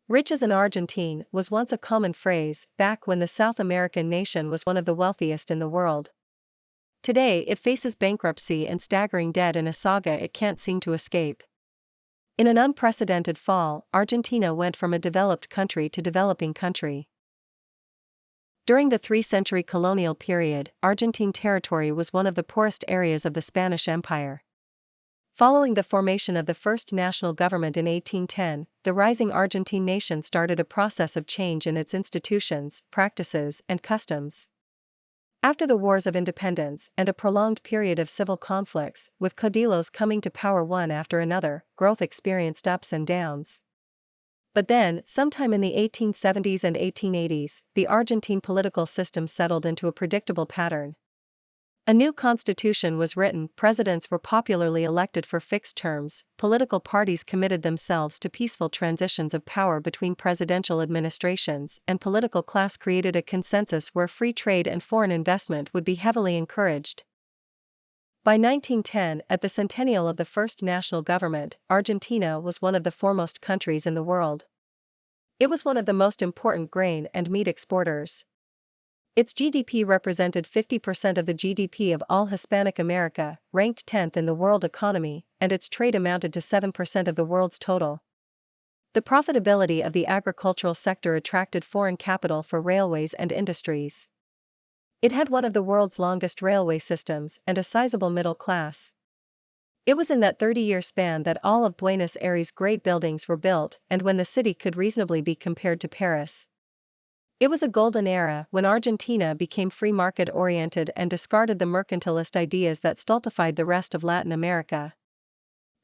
Rich as an Argentine was once a common phrase back when the South American nation was one of the wealthiest in the world. Today it faces bankruptcy and staggering debt in a saga it can't seem to escape. In an unprecedented fall, Argentina went from a developed country to developing country. During the 3-century colonial period, Argentine territory was one of the poorest areas of the Spanish Empire. Following the formation of the first national government in 1810, the rising Argentine nation started a process of change in its institutions, practices, and customs. After the wars of independence and a prolonged period of civil conflicts, with caudillos coming to power one after another, growth experienced ups and downs. But then, sometime in the 1870s and 1880s, the Argentine political system settled into a predictable pattern. A new constitution was written, presidents were popularly elected for fixed terms, political parties committed themselves to peaceful transitions of power between presidential administrations, and political class created a consensus where free trade and foreign investment would be heavily encouraged. By 1910, at the centennial of the first national government, Argentina was one of the foremost countries in the world. It was one of the most important grain and meat exporters. Its GDP represented 50% of the GDP of all Hispanic America, ranked 10th in the world economy, and its trade amounted to 7% of the world's total. The profitability of the agricultural sector attracted foreign capital for railways and industries. It had one of the world's longest railway systems and a sizable middle class. It was in that 30-year span that all of Buenos Aires' great buildings were built, and when the city could reasonably be compared to Paris. It was a golden era when Argentina became free market-oriented and discarded the mercantilist ideas that stultified the rest of Latin America.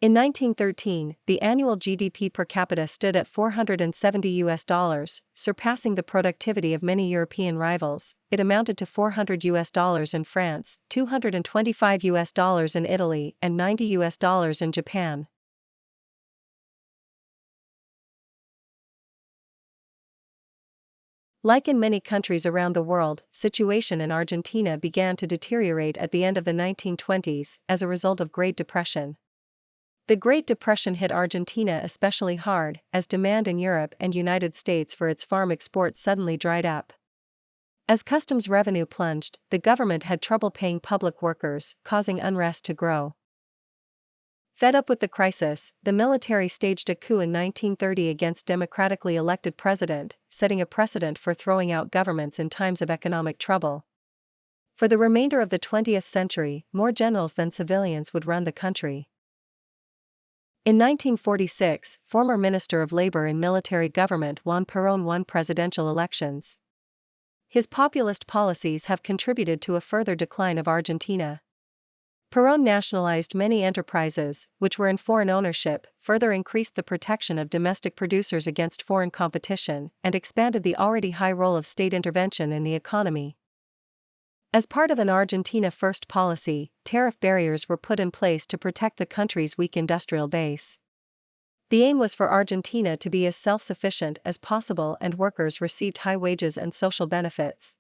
In 1913, the annual GDP per capita stood at $470, surpassing the productivity of many European rivals. It amounted to $400 in France, $225 in Italy, and $90 in Japan. Like in many countries around the world, situation in Argentina began to deteriorate at the end of the 1920s as a result of Great Depression. The Great Depression hit Argentina especially hard, as demand in Europe and United States for its farm exports suddenly dried up. As customs revenue plunged, the government had trouble paying public workers, causing unrest to grow. Fed up with the crisis, the military staged a coup in 1930 against democratically elected president, setting a precedent for throwing out governments in times of economic trouble. For the remainder of the 20th century, more generals than civilians would run the country. In 1946, former Minister of Labor in military government Juan Perón won presidential elections. His populist policies have contributed to a further decline of Argentina. Perón nationalized many enterprises, which were in foreign ownership, further increased the protection of domestic producers against foreign competition, and expanded the already high role of state intervention in the economy. As part of an Argentina First policy, tariff barriers were put in place to protect the country's weak industrial base. The aim was for Argentina to be as self-sufficient as possible and workers received high wages and social benefits.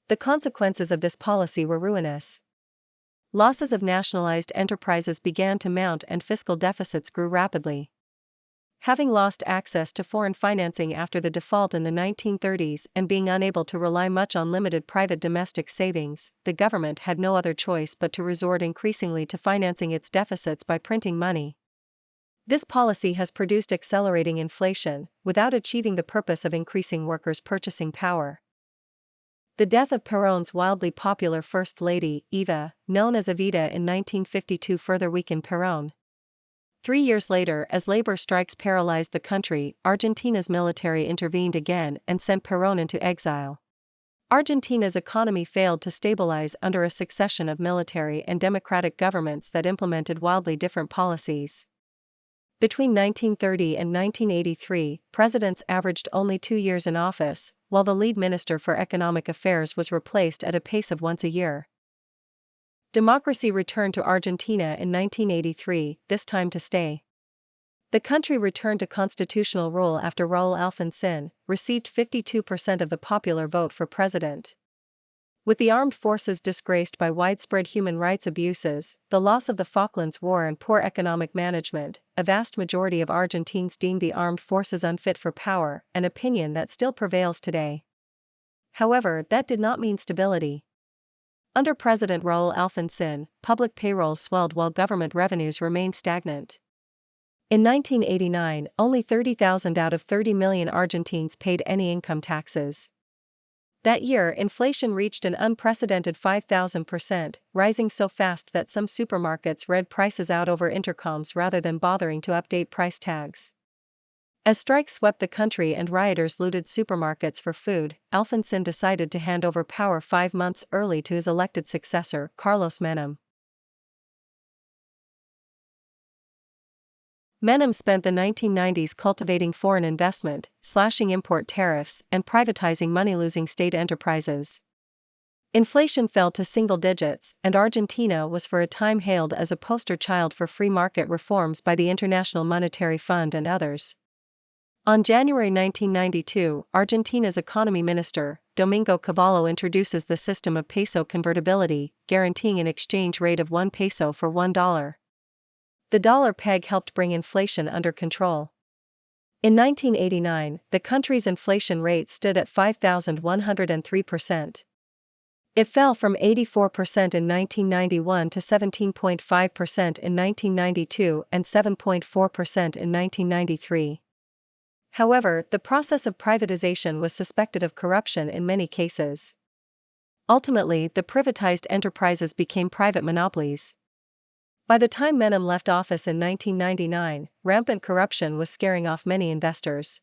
The consequences of this policy were ruinous. Losses of nationalized enterprises began to mount and fiscal deficits grew rapidly. Having lost access to foreign financing after the default in the 1930s and being unable to rely much on limited private domestic savings, the government had no other choice but to resort increasingly to financing its deficits by printing money. This policy has produced accelerating inflation, without achieving the purpose of increasing workers' purchasing power. The death of Perón's wildly popular First Lady, Eva, known as Evita in 1952 further weakened Perón. 3 years later, as labor strikes paralyzed the country, Argentina's military intervened again and sent Perón into exile. Argentina's economy failed to stabilize under a succession of military and democratic governments that implemented wildly different policies. Between 1930 and 1983, presidents averaged only 2 years in office, while the lead minister for economic affairs was replaced at a pace of once a year. Democracy returned to Argentina in 1983, this time to stay. The country returned to constitutional rule after Raul Alfonsin received 52% of the popular vote for president. With the armed forces disgraced by widespread human rights abuses, the loss of the Falklands War and poor economic management, a vast majority of Argentines deemed the armed forces unfit for power, an opinion that still prevails today. However, that did not mean stability. Under President Raul Alfonsin, public payrolls swelled while government revenues remained stagnant. In 1989, only 30,000 out of 30 million Argentines paid any income taxes. That year, inflation reached an unprecedented 5,000%, rising so fast that some supermarkets read prices out over intercoms rather than bothering to update price tags. As strikes swept the country and rioters looted supermarkets for food, Alfonsin decided to hand over power 5 months early to his elected successor, Carlos Menam. Menam spent the 1990s cultivating foreign investment, slashing import tariffs, and privatizing money-losing state enterprises. Inflation fell to single digits, and Argentina was for a time hailed as a poster child for free market reforms by the International Monetary Fund and others. On January 1992, Argentina's economy minister, Domingo Cavallo, introduces the system of peso convertibility, guaranteeing an exchange rate of 1 peso for $1. The dollar peg helped bring inflation under control. In 1989, the country's inflation rate stood at 5,103%. It fell from 84% in 1991 to 17.5% in 1992 and 7.4% in 1993. However, the process of privatization was suspected of corruption in many cases. Ultimately, the privatized enterprises became private monopolies. By the time Menam left office in 1999, rampant corruption was scaring off many investors.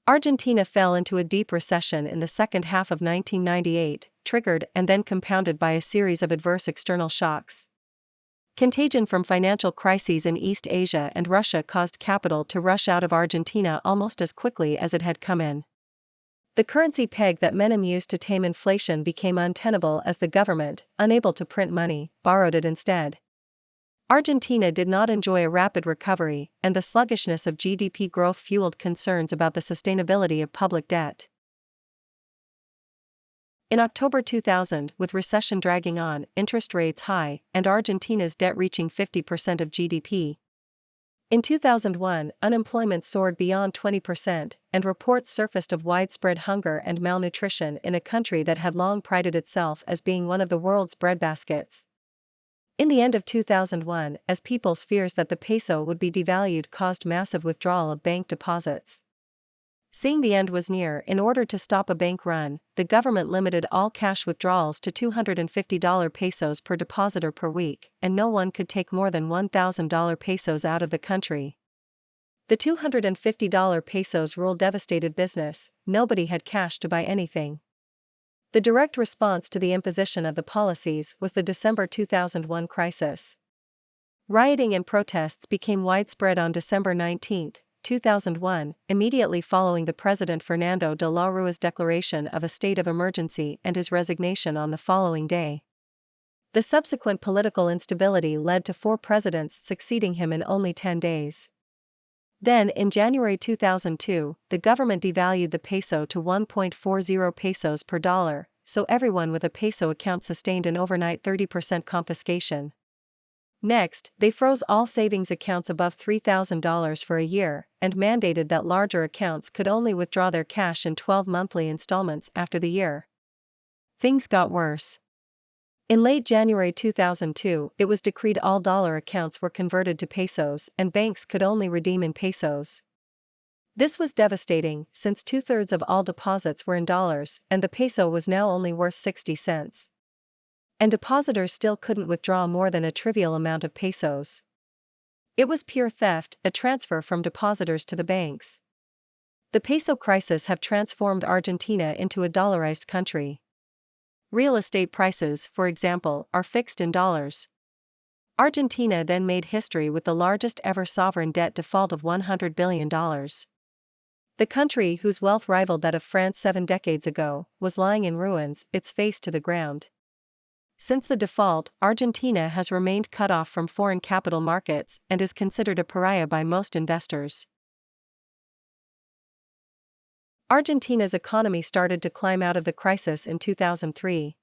Argentina fell into a deep recession in the second half of 1998, triggered and then compounded by a series of adverse external shocks. Contagion from financial crises in East Asia and Russia caused capital to rush out of Argentina almost as quickly as it had come in. The currency peg that Menam used to tame inflation became untenable as the government, unable to print money, borrowed it instead. Argentina did not enjoy a rapid recovery, and the sluggishness of GDP growth fueled concerns about the sustainability of public debt. In October 2000, with recession dragging on, interest rates high, and Argentina's debt reaching 50% of GDP. In 2001, unemployment soared beyond 20%, and reports surfaced of widespread hunger and malnutrition in a country that had long prided itself as being one of the world's breadbaskets. In the end of 2001, as people's fears that the peso would be devalued caused massive withdrawal of bank deposits. Seeing the end was near, in order to stop a bank run, the government limited all cash withdrawals to $250 pesos per depositor per week, and no one could take more than $1,000 pesos out of the country. The $250 pesos rule devastated business. Nobody had cash to buy anything. The direct response to the imposition of the policies was the December 2001 crisis. Rioting and protests became widespread on December 19, 2001, immediately following the President Fernando de la Rua's declaration of a state of emergency and his resignation on the following day. The subsequent political instability led to 4 presidents succeeding him in only 10 days. Then, in January 2002, the government devalued the peso to 1.40 pesos per dollar, so everyone with a peso account sustained an overnight 30% confiscation. Next, they froze all savings accounts above $3,000 for a year, and mandated that larger accounts could only withdraw their cash in 12 monthly installments after the year. Things got worse. In late January 2002, it was decreed all dollar accounts were converted to pesos and banks could only redeem in pesos. This was devastating, since 2/3 of all deposits were in dollars, and the peso was now only worth 60 cents. And depositors still couldn't withdraw more than a trivial amount of pesos. It was pure theft, a transfer from depositors to the banks. The peso crisis have transformed Argentina into a dollarized country. Real estate prices, for example, are fixed in dollars. Argentina then made history with the largest ever sovereign debt default of $100 billion. The country, whose wealth rivaled that of France 7 decades ago, was lying in ruins, its face to the ground. Since the default, Argentina has remained cut off from foreign capital markets and is considered a pariah by most investors. Argentina's economy started to climb out of the crisis in 2003.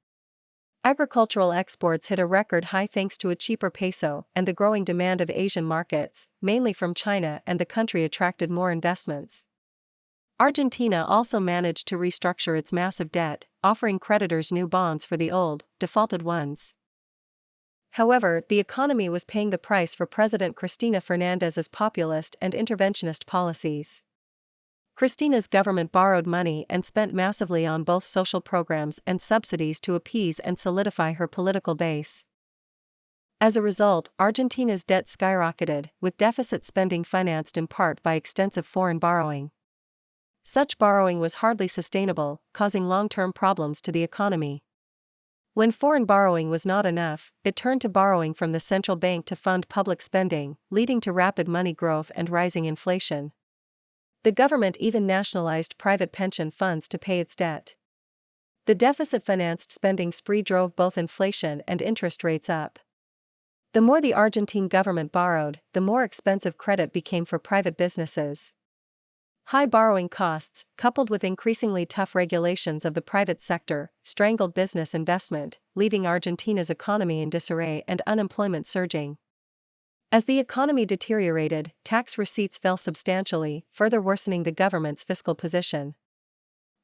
Agricultural exports hit a record high thanks to a cheaper peso and the growing demand of Asian markets, mainly from China, and the country attracted more investments. Argentina also managed to restructure its massive debt, offering creditors new bonds for the old, defaulted ones. However, the economy was paying the price for President Cristina Fernandez's populist and interventionist policies. Cristina's government borrowed money and spent massively on both social programs and subsidies to appease and solidify her political base. As a result, Argentina's debt skyrocketed, with deficit spending financed in part by extensive foreign borrowing. Such borrowing was hardly sustainable, causing long-term problems to the economy. When foreign borrowing was not enough, it turned to borrowing from the central bank to fund public spending, leading to rapid money growth and rising inflation. The government even nationalized private pension funds to pay its debt. The deficit-financed spending spree drove both inflation and interest rates up. The more the Argentine government borrowed, the more expensive credit became for private businesses. High borrowing costs, coupled with increasingly tough regulations of the private sector, strangled business investment, leaving Argentina's economy in disarray and unemployment surging. As the economy deteriorated, tax receipts fell substantially, further worsening the government's fiscal position.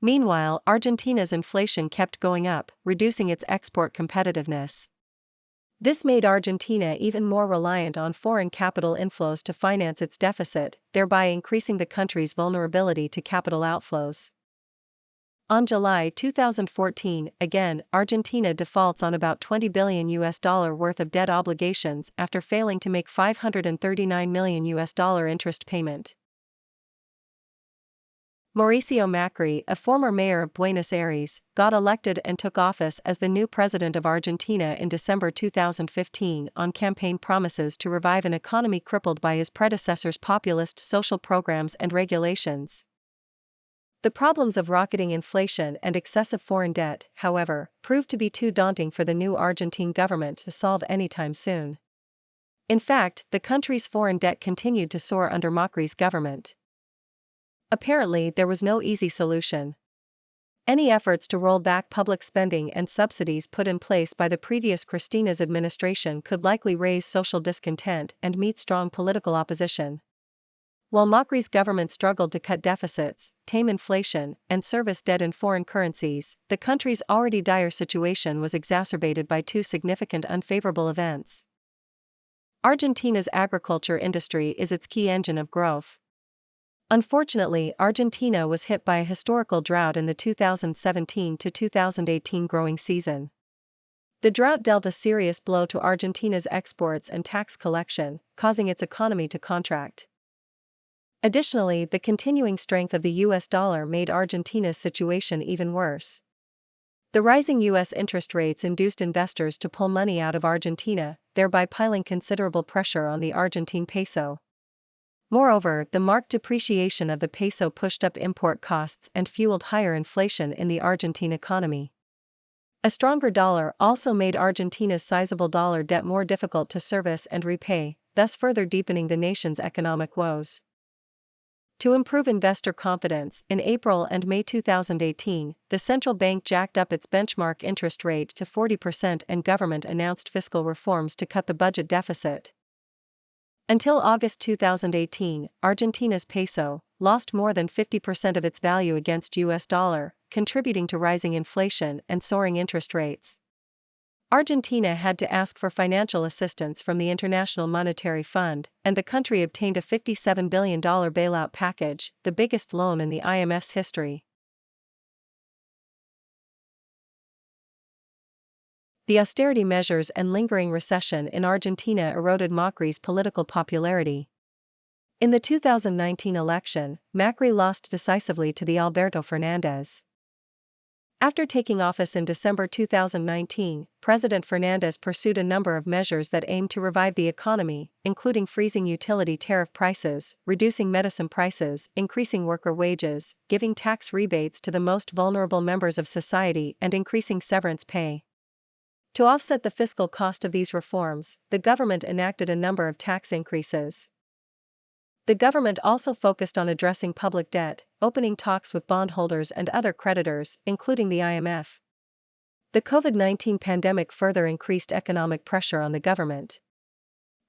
Meanwhile, Argentina's inflation kept going up, reducing its export competitiveness. This made Argentina even more reliant on foreign capital inflows to finance its deficit, thereby increasing the country's vulnerability to capital outflows. On July 2014, again, Argentina defaults on about $20 billion worth of debt obligations after failing to make $539 million interest payment. Mauricio Macri, a former mayor of Buenos Aires, got elected and took office as the new president of Argentina in December 2015 on campaign promises to revive an economy crippled by his predecessor's populist social programs and regulations. The problems of rocketing inflation and excessive foreign debt, however, proved to be too daunting for the new Argentine government to solve anytime soon. In fact, the country's foreign debt continued to soar under Macri's government. Apparently, there was no easy solution. Any efforts to roll back public spending and subsidies put in place by the previous Cristina's administration could likely raise social discontent and meet strong political opposition. While Macri's government struggled to cut deficits, tame inflation, and service debt in foreign currencies, the country's already dire situation was exacerbated by two significant unfavorable events. Argentina's agriculture industry is its key engine of growth. Unfortunately, Argentina was hit by a historical drought in the 2017 to 2018 growing season. The drought dealt a serious blow to Argentina's exports and tax collection, causing its economy to contract. Additionally, the continuing strength of the US dollar made Argentina's situation even worse. The rising US interest rates induced investors to pull money out of Argentina, thereby piling considerable pressure on the Argentine peso. Moreover, the marked depreciation of the peso pushed up import costs and fueled higher inflation in the Argentine economy. A stronger dollar also made Argentina's sizable dollar debt more difficult to service and repay, thus further deepening the nation's economic woes. To improve investor confidence, in April and May 2018, the central bank jacked up its benchmark interest rate to 40% and government announced fiscal reforms to cut the budget deficit. Until August 2018, Argentina's peso lost more than 50% of its value against US dollar, contributing to rising inflation and soaring interest rates. Argentina had to ask for financial assistance from the International Monetary Fund, and the country obtained a $57 billion bailout package, the biggest loan in the IMF's history. The austerity measures and lingering recession in Argentina eroded Macri's political popularity. In the 2019 election, Macri lost decisively to the Alberto Fernandez. After taking office in December 2019, President Fernandez pursued a number of measures that aimed to revive the economy, including freezing utility tariff prices, reducing medicine prices, increasing worker wages, giving tax rebates to the most vulnerable members of society, and increasing severance pay. To offset the fiscal cost of these reforms, the government enacted a number of tax increases. The government also focused on addressing public debt, opening talks with bondholders and other creditors, including the IMF. The COVID-19 pandemic further increased economic pressure on the government.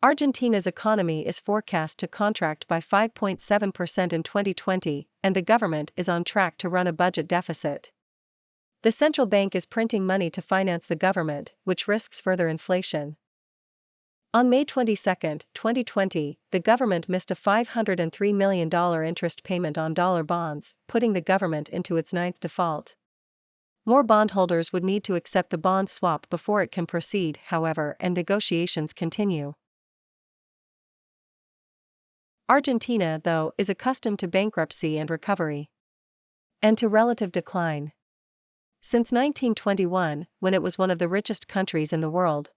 Argentina's economy is forecast to contract by 5.7% in 2020, and the government is on track to run a budget deficit. The central bank is printing money to finance the government, which risks further inflation. On May 22, 2020, the government missed a $503 million interest payment on dollar bonds, putting the government into its ninth default. More bondholders would need to accept the bond swap before it can proceed, however, and negotiations continue. Argentina, though, is accustomed to bankruptcy and recovery, and to relative decline. Since 1921, when it was one of the richest countries in the world,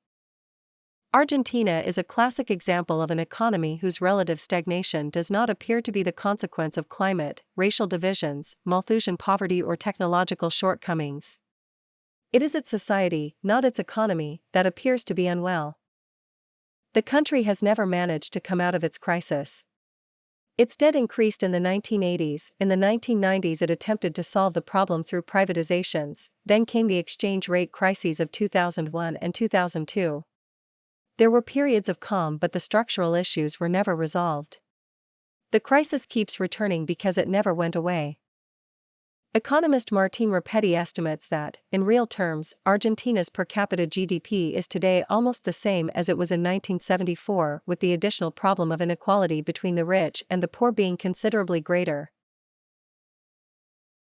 Argentina is a classic example of an economy whose relative stagnation does not appear to be the consequence of climate, racial divisions, Malthusian poverty, or technological shortcomings. It is its society, not its economy, that appears to be unwell. The country has never managed to come out of its crisis. Its debt increased in the 1980s. In the 1990s, it attempted to solve the problem through privatizations. Then came the exchange rate crises of 2001 and 2002. There were periods of calm, but the structural issues were never resolved. The crisis keeps returning because it never went away. Economist Martin Rapetti estimates that, in real terms, Argentina's per capita GDP is today almost the same as it was in 1974, with the additional problem of inequality between the rich and the poor being considerably greater.